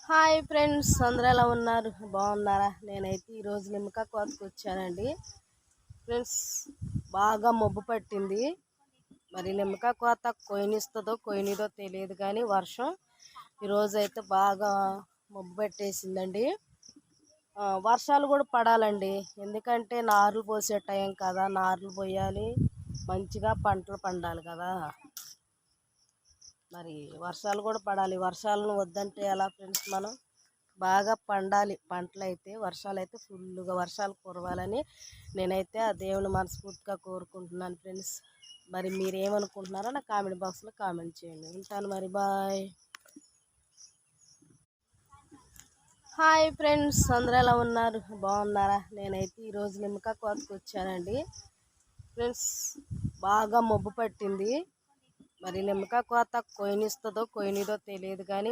Hi friends, అందరూ ఎలా ఉన్నారు? బాగున్నారా? నేనైతే ఈరోజు నిమ్మకాయ కోతకు వచ్చానండి. ఫ్రెండ్స్, బాగా మబ్బు పట్టింది. మరి నిమ్మకాయ కోత కొయ్యనిస్తుందో కొయ్యనిదో తెలియదు, కానీ వర్షం ఈరోజు అయితే బాగా మబ్బు పట్టేసిందండి. వర్షాలు కూడా పడాలండి, ఎందుకంటే నార్లు పోసే టైం కదా, నార్లు పోయాలి, మంచిగా పంటలు పండాలి కదా. మరి వర్షాలు కూడా పడాలి. వర్షాలను వద్దంటే ఎలా ఫ్రెండ్స్? మనం బాగా పండాలి పంటలు అయితే. వర్షాలు అయితే ఫుల్గా వర్షాలు కురవాలని నేనైతే ఆ దేవుని మనస్ఫూర్తిగా కోరుకుంటున్నాను ఫ్రెండ్స్. మరి మీరు ఏమనుకుంటున్నారో నా కామెంట్ బాక్స్లో కామెంట్ చేయండి. ఉంటాను మరి, బాయ్. హాయ్ ఫ్రెండ్స్, అందరూ ఎలా ఉన్నారు? బాగున్నారా? నేనైతే ఈరోజు నిమ్మకాయ కోతకు వచ్చానండి. ఫ్రెండ్స్, బాగా మబ్బు పట్టింది. మరి నిమ్మకాయ కోత కొయ్యనిస్తుందో కొయ్యనిదో తెలియదు, కానీ